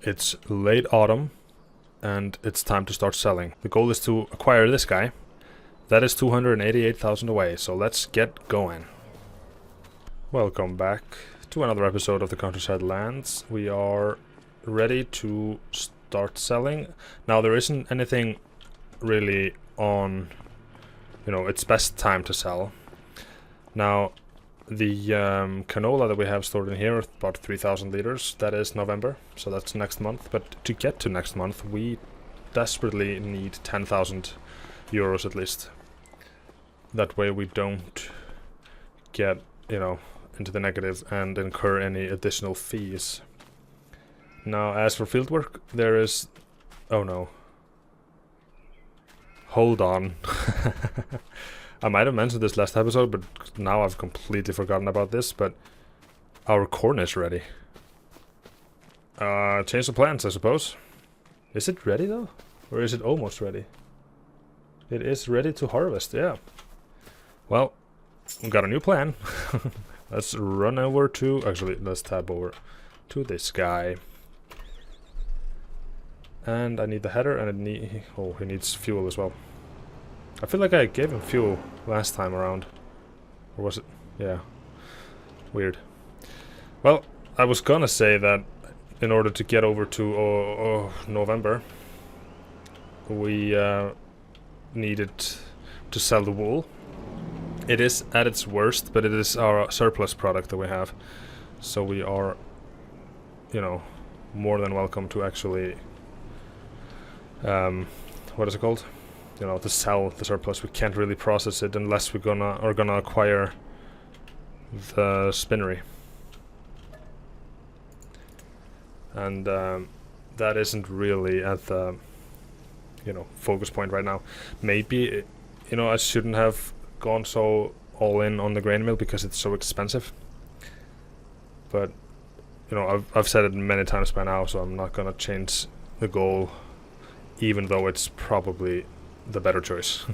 it's late autumn and it's time to start selling. The goal is to acquire this guy. That is 288,000 away, so let's get going. Welcome back to another episode of the Countryside Lands. We are ready to start selling. Now there isn't anything really on, it's best time to sell. Now the canola that we have stored in here, about 3,000 liters, that is November, so that's next month. But to get to next month, we desperately need 10,000 euros at least. That way we don't get, into the negative and incur any additional fees. Now, as for fieldwork, there is... Oh no. Hold on. I might have mentioned this last episode, but now I've completely forgotten about this, but our corn is ready. Change the plans, I suppose. Is it ready though? Or is it almost ready? It is ready to harvest, yeah. Well, we've got a new plan. Let's run over to... Actually, let's tab over to this guy. And I need the header, and he needs fuel as well. I feel like I gave him fuel last time around. Or was it? Yeah. Weird. Well, I was gonna say that in order to get over to November, we needed to sell the wool. It is at its worst, but it is our surplus product that we have. So we are, more than welcome to actually... what is it called? To sell the surplus. We can't really process it unless we're gonna acquire the spinnery. And that isn't really at the focus point right now. Maybe I shouldn't have gone so all in on the grain mill because it's so expensive. But I've said it many times by now, so I'm not gonna change the goal, even though it's probably the better choice.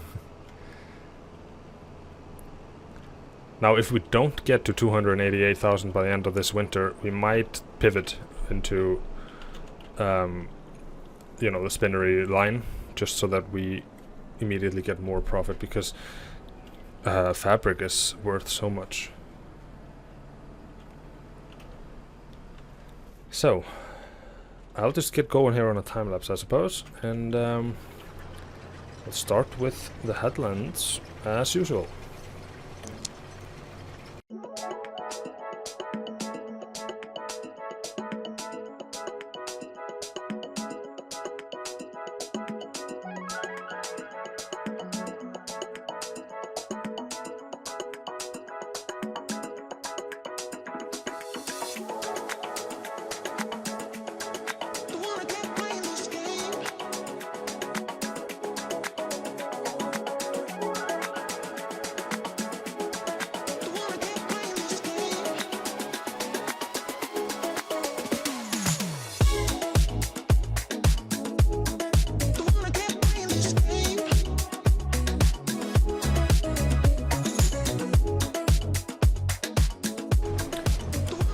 Now, if we don't get to 288,000 by the end of this winter, we might pivot into, the spinnery line, just so that we immediately get more profit, because fabric is worth so much. So, I'll just get going here on a time lapse, I suppose, and let's start with the headlands as usual.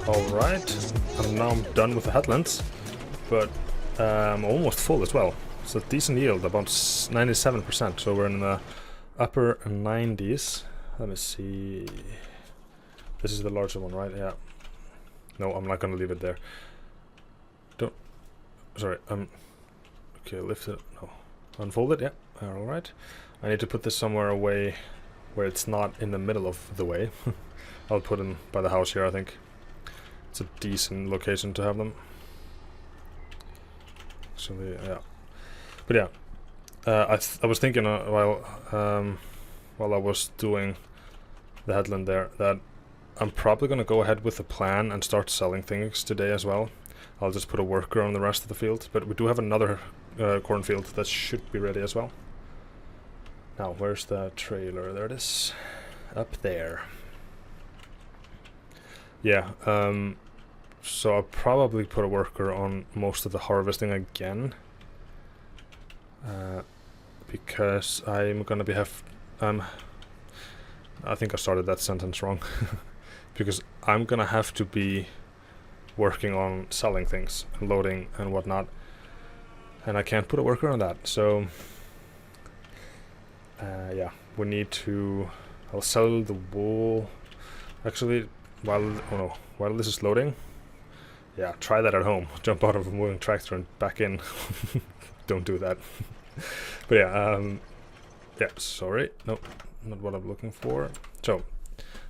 Alright, I'm now done with the headlands, but I'm almost full as well. It's a decent yield, about 97%, so we're in the upper 90s. Let me see. This is the larger one, right? Yeah. No, I'm not gonna leave it there. Sorry, okay, lift it, no. Unfold it, yeah, alright. I need to put this somewhere away where it's not in the middle of the way. I'll put them by the house here, I think. It's a decent location to have them. Actually, yeah. But yeah, I was thinking while I was doing the headland there that I'm probably gonna go ahead with the plan and start selling things today as well. I'll just put a worker on the rest of the field, but we do have another cornfield that should be ready as well. Now, where's the trailer? There it is, up there. Yeah. So I'll probably put a worker on most of the harvesting again, because I'm gonna be I think I started that sentence wrong. Because I'm gonna have to be working on selling things and loading and whatnot, and I can't put a worker on that. So yeah, we need to. I'll sell the wool. Actually, while this is loading, yeah, try that at home. Jump out of a moving tractor and back in. Don't do that. But yeah, yeah. Sorry, no, not what I'm looking for. So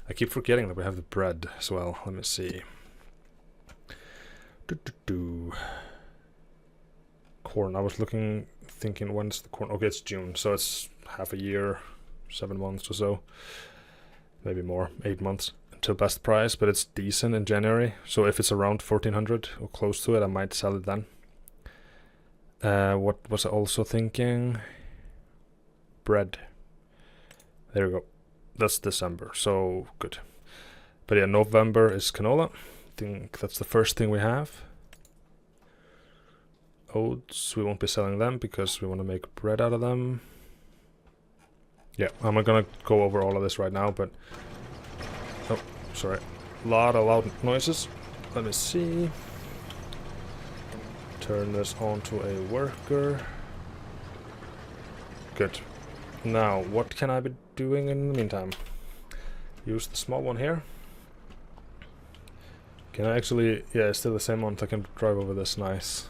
I keep forgetting that we have the bread as well. Let me see. Corn. I was thinking when's the corn? Okay, it's June, so it's half a year, 7 months or so, maybe more, 8 months until best price. But it's decent in January, so if it's around 1400 or close to it, I might sell it then. What was I also thinking? Bread. There we go. That's December, so good. But yeah, November is canola. I think that's the first thing we have. Oats, we won't be selling them because we want to make bread out of them. Yeah, I'm not gonna go over all of this right now, but oh, sorry, a lot of loud noises. Let me see. Turn this on to a worker. Good. Now, what can I be doing in the meantime? Use the small one here. Can I actually... yeah, it's still the same one, so I can drive over this. Nice.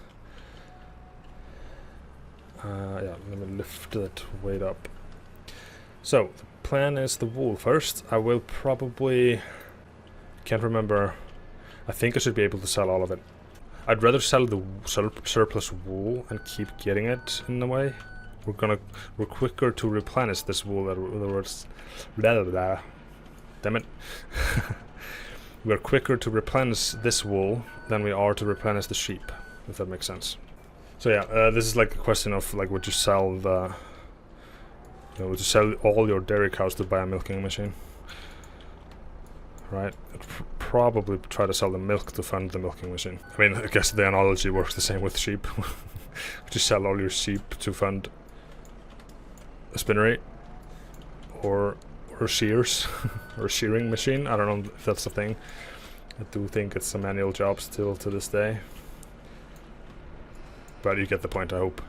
Yeah, let me lift that weight up. So, the plan is the wool first. I will probably... can't remember. I think I should be able to sell all of it. I'd rather sell the surplus wool and keep getting it in a way. We're quicker to replenish this wool. In other words, damn it. We're quicker to replenish this wool than we are to replenish the sheep, if that makes sense. So yeah, this is like a question of like, would you sell the, would you sell all your dairy cows to buy a milking machine? Right? I'd probably try to sell the milk to fund the milking machine. I mean, I guess the analogy works the same with sheep. Would you sell all your sheep to fund a spinnery or shears or shearing machine? I don't know if that's a thing. I do think it's a manual job still to this day. But you get the point, I hope.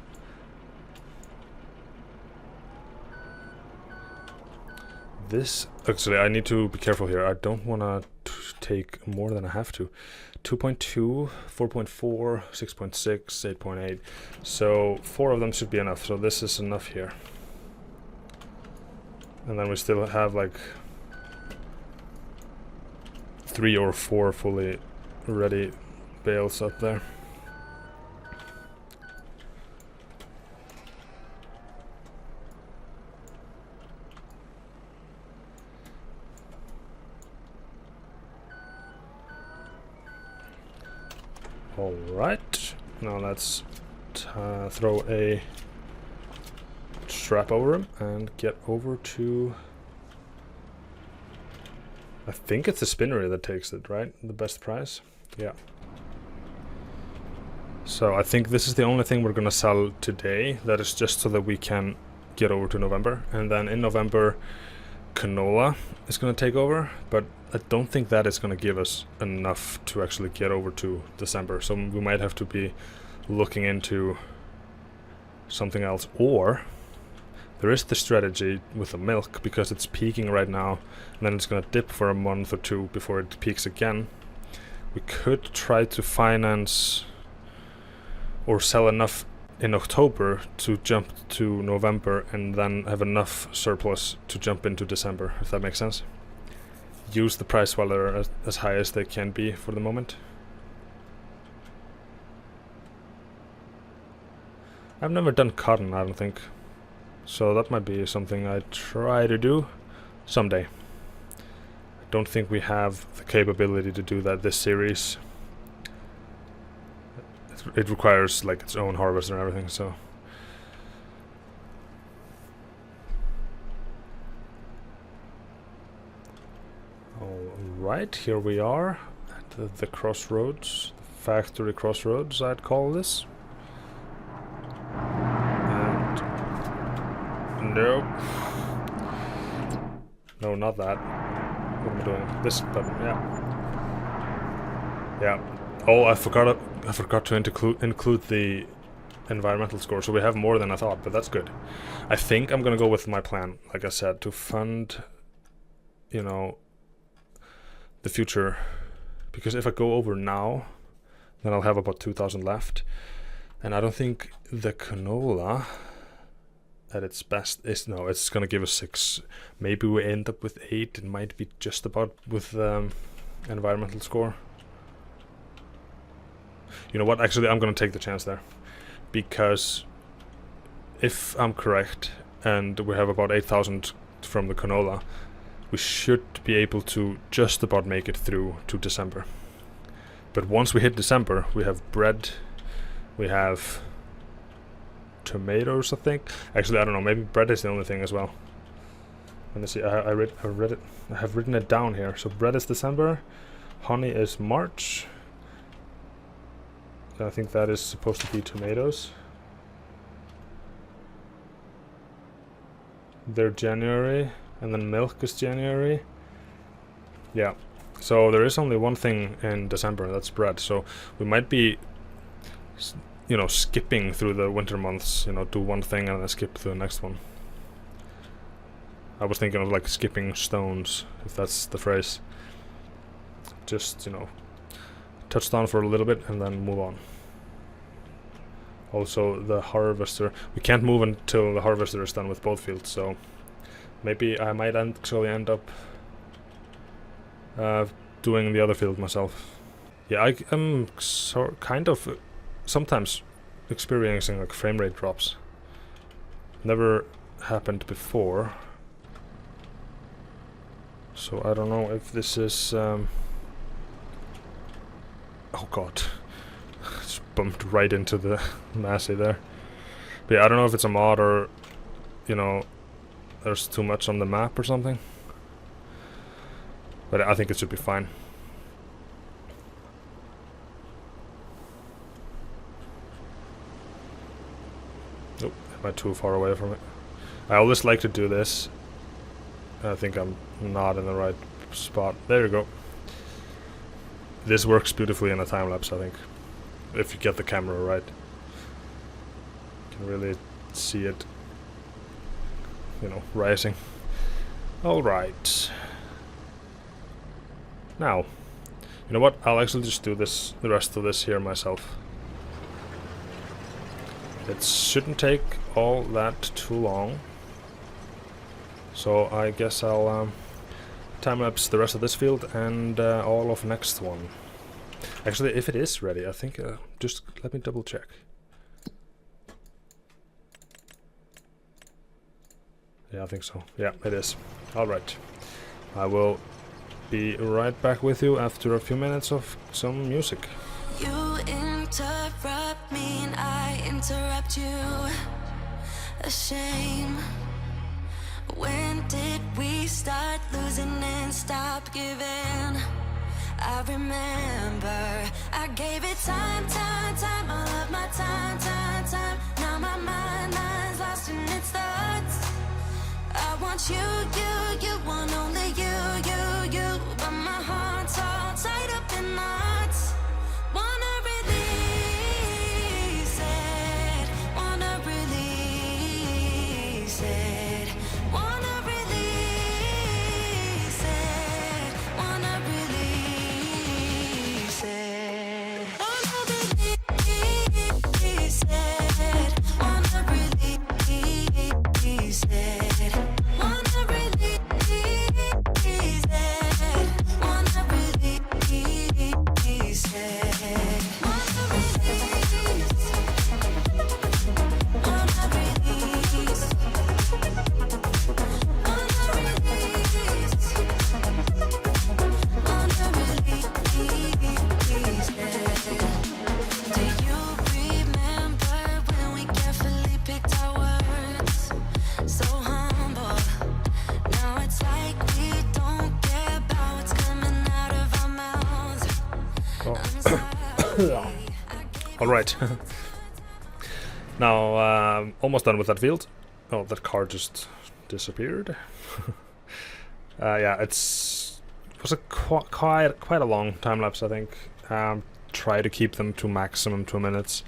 This, actually, I need to be careful here. I don't want to take more than I have to. 2.2, 4.4, 6.6, 8.8. So 4 of them should be enough. So this is enough here. And then we still have like 3 or 4 fully ready bales up there. Alright, now let's throw a strap over him and get over to... I think it's the spinnery that takes it, right? The best price? Yeah. So I think this is the only thing we're gonna sell today. That is just so that we can get over to November. And then in November, canola is gonna take over, but I don't think that is gonna give us enough to actually get over to December. So we might have to be looking into something else, or there is the strategy with the milk, because it's peaking right now and then it's gonna dip for a month or 2 before it peaks again. We could try to finance or sell enough in October to jump to November and then have enough surplus to jump into December, if that makes sense. Use the price while they're as high as they can be for the moment. I've never done cotton, I don't think. So that might be something I try to do someday. I don't think we have the capability to do that this series. It requires like its own harvest and everything, so... Alright, here we are at the crossroads, the factory crossroads I'd call this. And... nope. No, not that. What am I doing? This button, yeah. Yeah, Oh, I forgot to include the environmental score, so we have more than I thought, but that's good. I think I'm gonna go with my plan, like I said, to fund, you know, the future, because if I go over now, then I'll have about 2,000 left, and I don't think the canola at its best is, no, it's gonna give us 6. Maybe we end up with 8. It might be just about with environmental score. You know what, actually I'm gonna take the chance there, because if I'm correct and we have about 8,000 from the canola, we should be able to just about make it through to December. But once we hit December, we have bread, we have tomatoes, I think. Actually, I don't know, maybe bread is the only thing as well. Let me see, I read it. I have written it down here. So bread is December, honey is March. I think that is supposed to be tomatoes. They're January, and then milk is January. Yeah, so there is only one thing in December, that's bread. So we might be, you know, skipping through the winter months, you know, do one thing and then skip to the next one. I was thinking of like skipping stones, if that's the phrase. Just, you know, touch down for a little bit and then move on. Also the harvester, we can't move until the harvester is done with both fields, so maybe I might actually end up doing the other field myself. Yeah, I am kind of sometimes experiencing like frame rate drops. Never happened before, so I don't know if this is oh god, just bumped right into the Massey there. But yeah, I don't know if it's a mod or, you know, there's too much on the map or something, but I think it should be fine. Nope, am I too far away from it? I always like to do this. I think I'm not in the right spot. There you go. This works beautifully in a time lapse, I think, if you get the camera right. You can really see it, you know, rising. Alright. Now, you know what? I'll actually just do this, the rest of this here myself. It shouldn't take all that too long. So I guess I'll time-lapse the rest of this field and all of next one. Actually, if it is ready, I think, just let me double check. Yeah, I think so. Yeah, it is. Alright. I will be right back with you after a few minutes of some music. You interrupt me and I interrupt you. A shame. When did we start losing and stop giving? I remember I gave it time, all of my time. Now my mind's lost in its thoughts. I want you want only you. But my heart's all tied up in knots. Wanna release it, wanna release it. Wanna release it, wanna release it. Wanna release it, wanna release it. Wanna release it, wanna release it. Wanna release, wanna release. Alright. Now, almost done with that field. Oh, that car just disappeared. Yeah, it was a quite a long time lapse, I think. try to keep them to maximum 2 minutes.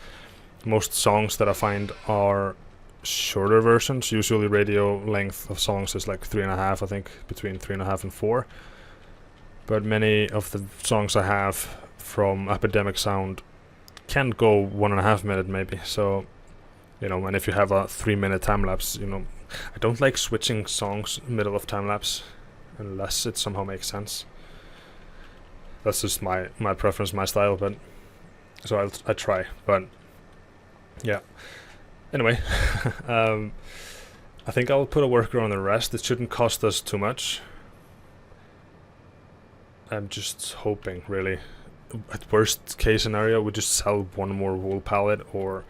Most songs that I find are shorter versions. Usually radio length of songs is like 3.5, I think, between 3.5 and 4. But many of the songs I have from Epidemic Sound can go 1.5 minute maybe. So, you know, and if you have a 3-minute time lapse, you know, I don't like switching songs middle of time lapse unless it somehow makes sense. That's just my preference, my style. But so I try. But yeah. Anyway, I think I'll put a worker on the rest. It shouldn't cost us too much. I'm just hoping, really. At worst case scenario, we just sell one more wool pallet or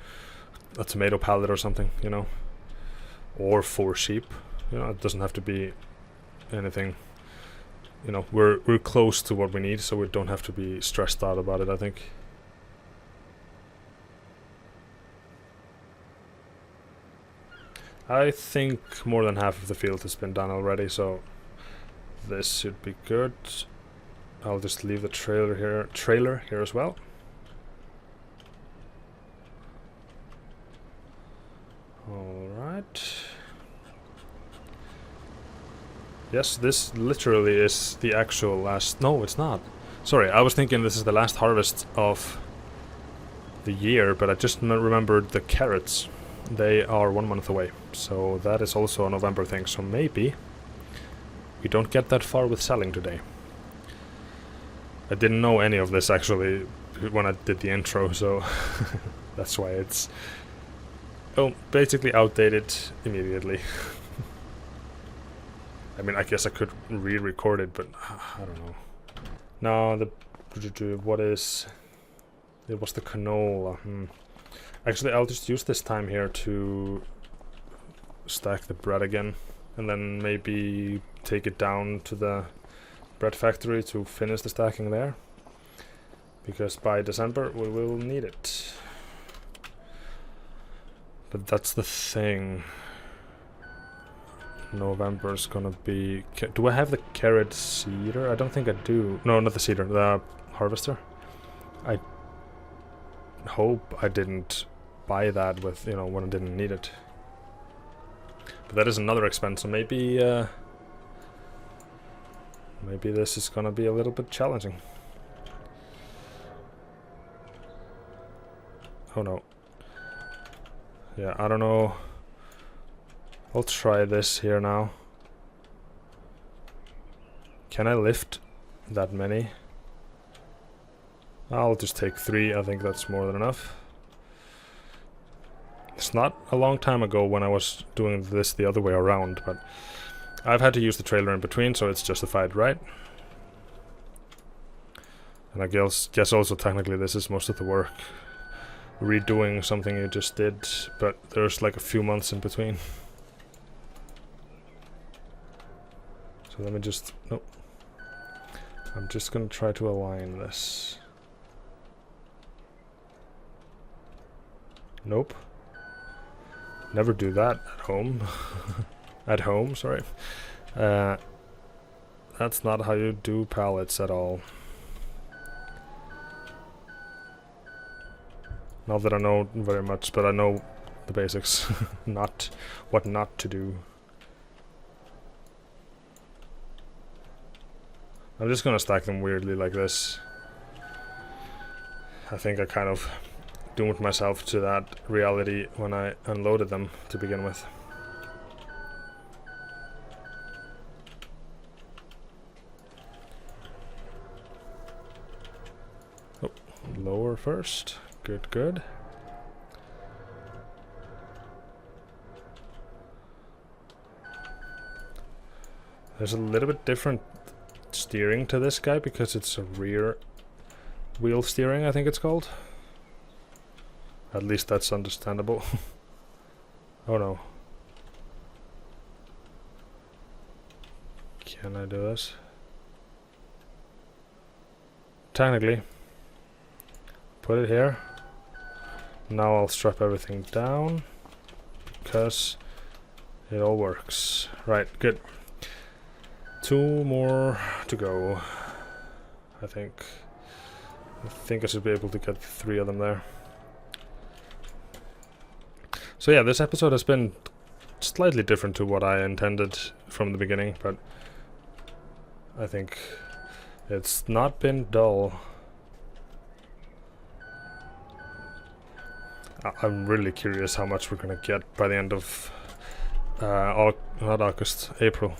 a tomato pallet or something, you know. Or 4 sheep. You know, it doesn't have to be anything. You know, we're close to what we need, so we don't have to be stressed out about it, I think. I think more than half of the field has been done already, so this should be good. I'll just leave the trailer here as well. Alright. Yes, this literally is the actual last... No, it's not. Sorry, I was thinking this is the last harvest of the year, but I just remembered the carrots. They are 1 month away, so that is also a November thing, so maybe we don't get that far with selling today. I didn't know any of this actually when I did the intro, so that's why it's basically outdated immediately. I mean, I guess I could re-record it, but I don't know. No, what is... It was the canola. Actually, I'll just use this time here to stack the bread again, and then maybe take it down to the bread factory to finish the stacking there, because by December we will need it. But that's the thing. November's gonna be... Do I have the carrot seeder? I don't think I do. No, not the seeder, the harvester. I hope I didn't buy that with, you know, when I didn't need it. But that is another expense, so maybe maybe this is gonna be a little bit challenging. Oh no. Yeah, I don't know. I'll try this here now. Can I lift that many? I'll just take 3, I think that's more than enough. It's not a long time ago when I was doing this the other way around, but I've had to use the trailer in between, so it's justified, right? And I guess also technically this is most of the work. Redoing something you just did, but there's like a few months in between. So let me just... Nope. I'm just gonna try to align this. Nope. Never do that at home. At home, sorry. That's not how you do pallets at all. Not that I know very much, but I know the basics. Not what not to do. I'm just gonna stack them weirdly like this. I think I kind of doomed myself to that reality when I unloaded them to begin with. Oh, lower first. Good, good. There's a little bit different steering to this guy because it's a rear wheel steering, I think it's called. At least that's understandable. Oh no. Can I do this? Technically. Put it here. Now I'll strap everything down because it all works. Right, good. 2 more to go, I think. I think I should be able to get 3 of them there. So yeah, this episode has been slightly different to what I intended from the beginning, but I think it's not been dull. I'm really curious how much we're gonna get by the end of not August, April.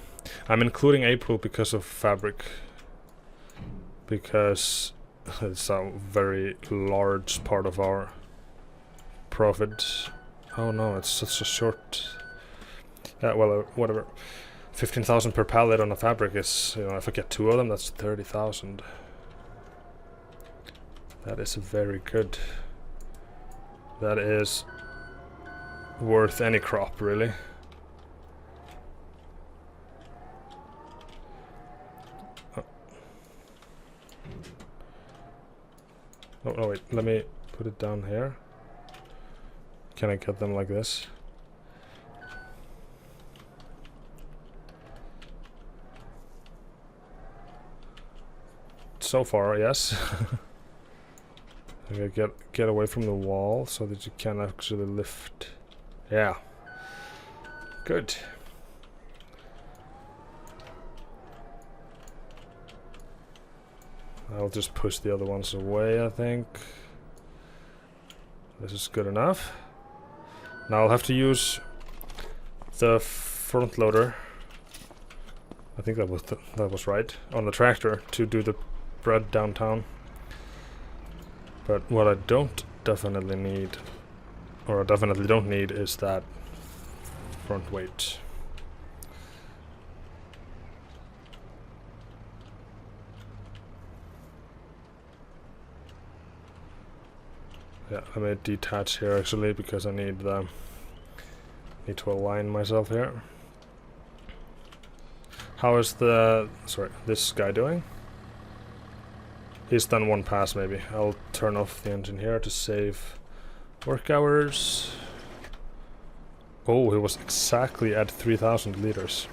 I'm including April because of fabric, because it's a very large part of our profit. Oh no, it's such a short. Well, whatever. 15,000 per pallet on a fabric is, you know, if I get 2 of them, that's 30,000. That is very good. That is worth any crop, really. Oh no, wait, let me put it down here. Can I get them like this? So far, yes. Okay, get away from the wall so that you can actually lift. Yeah. Good. I'll just push the other ones away, I think. This is good enough. Now I'll have to use the front loader. I think that was right, on the tractor to do the bread downtown. But what I definitely don't need is that front weight. Yeah, I may detach here actually because I need to align myself here. How is this guy doing? He's done 1 pass maybe. I'll turn off the engine here to save work hours. Oh, he was exactly at 3,000 liters.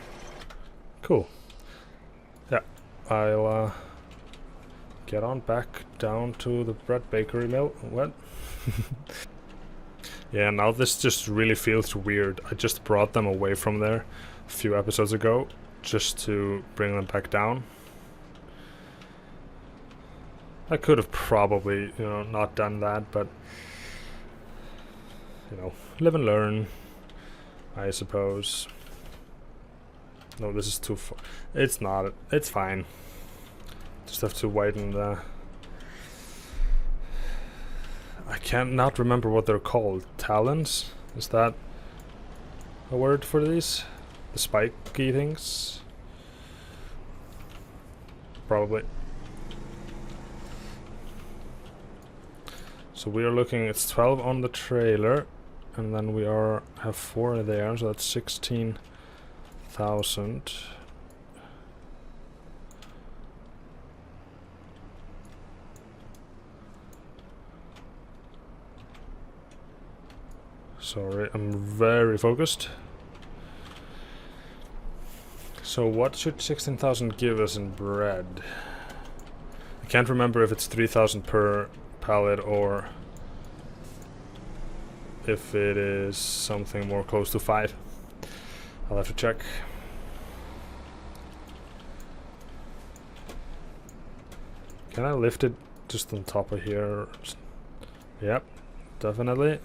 Cool. Yeah, I'll get on back down to the bread bakery mill. What? Yeah, now this just really feels weird. I just brought them away from there a few episodes ago just to bring them back down. I could have probably, you know, not done that, but, you know, live and learn, I suppose. No, this is too far. It's not. It's fine. Just have to widen the... I can't not remember what they're called. Talons? Is that a word for these? The spiky things? Probably. So we are looking, it's 12 on the trailer, and then we have 4 there, so that's 16,000. Sorry, I'm very focused. So what should 16,000 give us in bread? I can't remember if it's 3,000 per pallet or if it is something more close to 5. I'll have to check. Can I lift it just on top of here? Yep, definitely.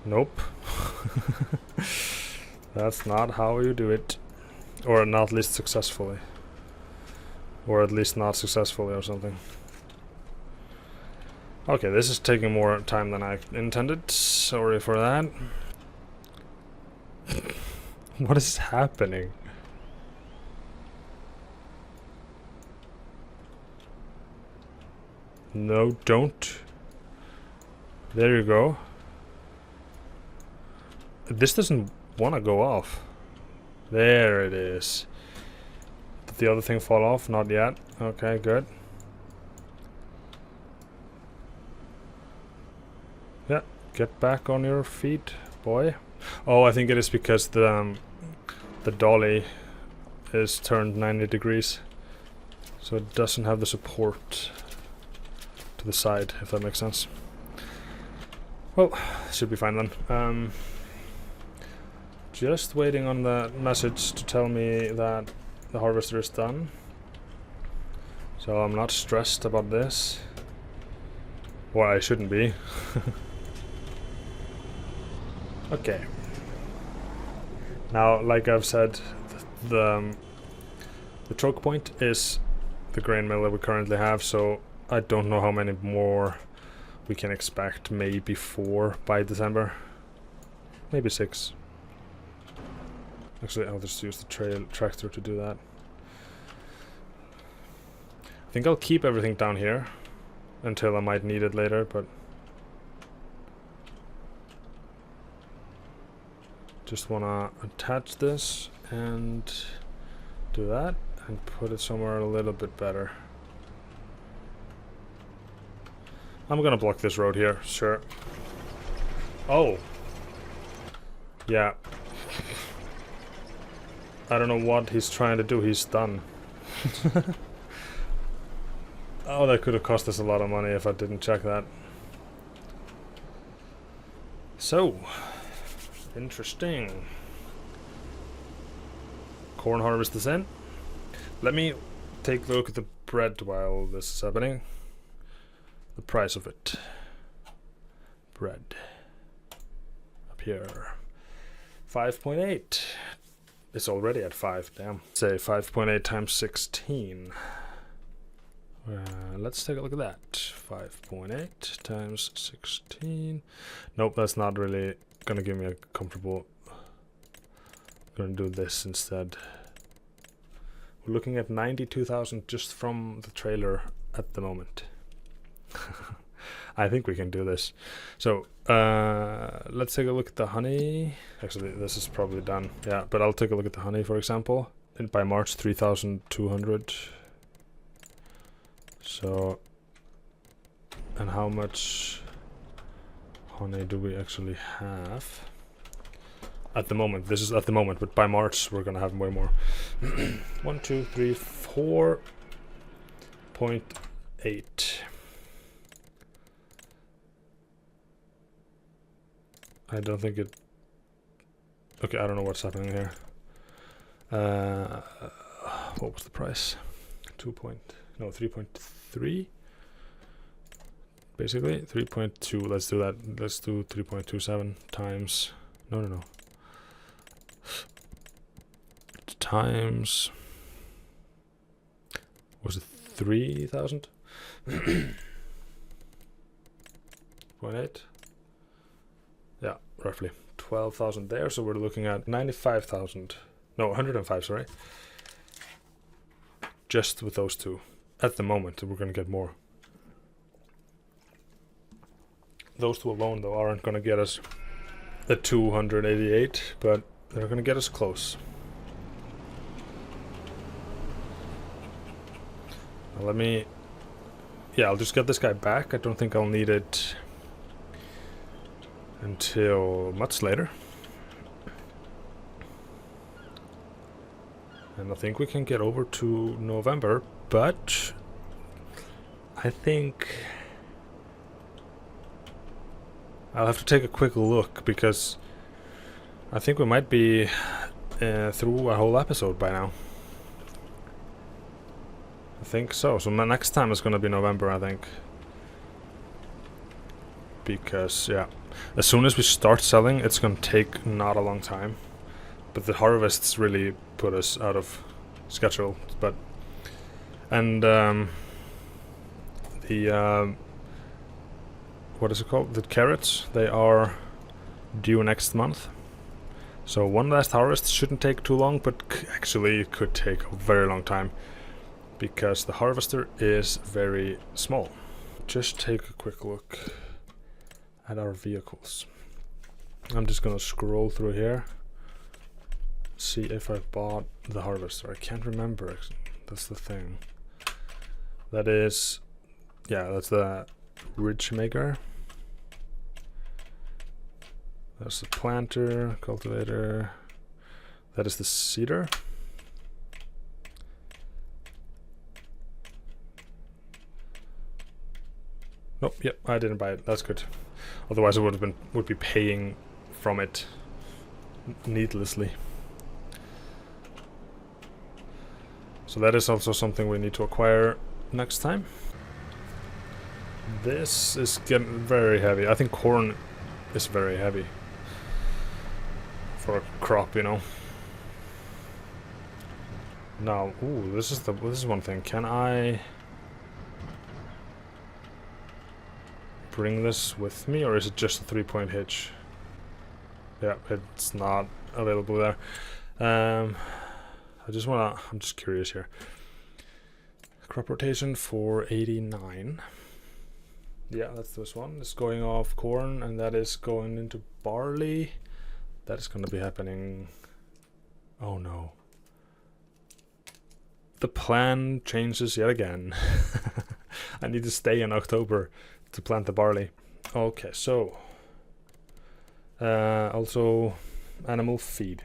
Nope. That's not how you do it. Or not least successfully. Or at least not successfully or something. Okay, this is taking more time than I intended. Sorry for that. What is happening? No, don't. There you go. This doesn't want to go off. There it is. Did the other thing fall off? Not yet. Okay, good. Yeah, get back on your feet, boy. Oh, I think it is because the dolly is turned 90 degrees, so it doesn't have the support to the side, if that makes sense. Well, should be fine then. Just waiting on the message to tell me that the harvester is done. So I'm not stressed about this. Well, I shouldn't be. Okay. Now, like I've said, the choke point is the grain mill that we currently have, so I don't know how many more we can expect. Maybe 4 by December. Maybe 6. Actually, I'll just use the tractor to do that. I think I'll keep everything down here until I might need it later, but just wanna attach this and do that and put it somewhere a little bit better. I'm gonna block this road here, sure. Oh! Yeah. I don't know what he's trying to do, he's done. Oh, that could have cost us a lot of money if I didn't check that. So, interesting. Corn harvest is in. Let me take a look at the bread while this is happening. The price of it. Bread. Up here. 5.8. It's already at 5, damn. Say 5.8 times 16. Let's take a look at that. 5.8 times 16. Nope, that's not really gonna give me a comfortable. I'm gonna do this instead. We're looking at 92,000 just from the trailer at the moment. I think we can do this. So let's take a look at the honey. Actually, this is probably done. Yeah, but I'll take a look at the honey, for example. And by March, 3,200. So, and how much honey do we actually have? At the moment, this is at the moment, but by March we're gonna have way more. 1, 2, 3, 4.8. I don't think it. Okay, I don't know what's happening here. What was the price? 3.3. Basically 3.2. Let's do that. Let's do 3.27 times. No. Times. Was it 3,000? 0.8. Yeah, roughly 12,000 there. So we're looking at 95,000. No, 105. Sorry. Just with those two. At the moment, we're gonna get more. Those two alone, though, aren't gonna get us the 288, but they're gonna get us close. Now let me. Yeah, I'll just get this guy back. I don't think I'll need it until much later. And I think we can get over to November, but I think I'll have to take a quick look because I think we might be through a whole episode by now. I think so. So my next time is going to be November, I think. Because, yeah, as soon as we start selling, it's going to take not a long time. But the harvests really put us out of schedule. But and the what is it called? The carrots, they are due next month. So one last harvest shouldn't take too long, but actually it could take a very long time because the harvester is very small. Just take a quick look at our vehicles. I'm just gonna scroll through here, see if I bought the harvester. I can't remember. That's the thing. That is, yeah, that's the ridge maker. There's the planter, cultivator. That is the seeder. Nope, yep, I didn't buy it. That's good. Otherwise I would be paying from it needlessly. So that is also something we need to acquire next time. This is getting very heavy. I think corn is very heavy for a crop, you know. Now, ooh, this is one thing. Can I bring this with me, or is it just a 3-point hitch? Yeah, it's not available there. I'm just curious here. Crop rotation for 89. Yeah, that's this one. It's going off corn, and that is going into barley. That is going to be happening. Oh no. The plan changes yet again. I need to stay in October to plant the barley. Okay, so also animal feed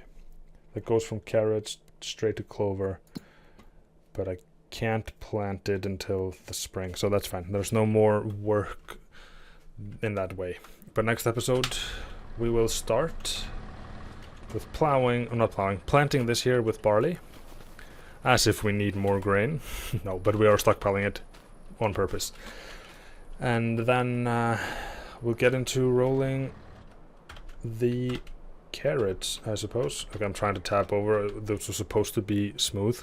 that goes from carrots straight to clover, but I can't plant it until the spring, so that's fine. There's no more work in that way. But next episode we will start with planting this here with barley, as if we need more grain. No, but we are stockpiling it on purpose. And then we'll get into rolling the carrots, I suppose. Okay, I'm trying to tap over. Those were supposed to be smooth.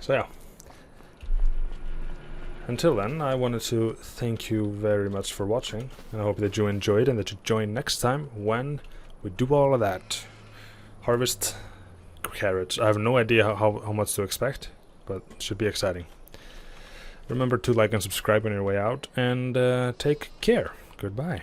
So yeah. Until then, I wanted to thank you very much for watching. And I hope that you enjoyed and that you join next time when we do all of that. Harvest carrots. I have no idea how much to expect, but it should be exciting. Remember to like and subscribe on your way out, and take care. Goodbye.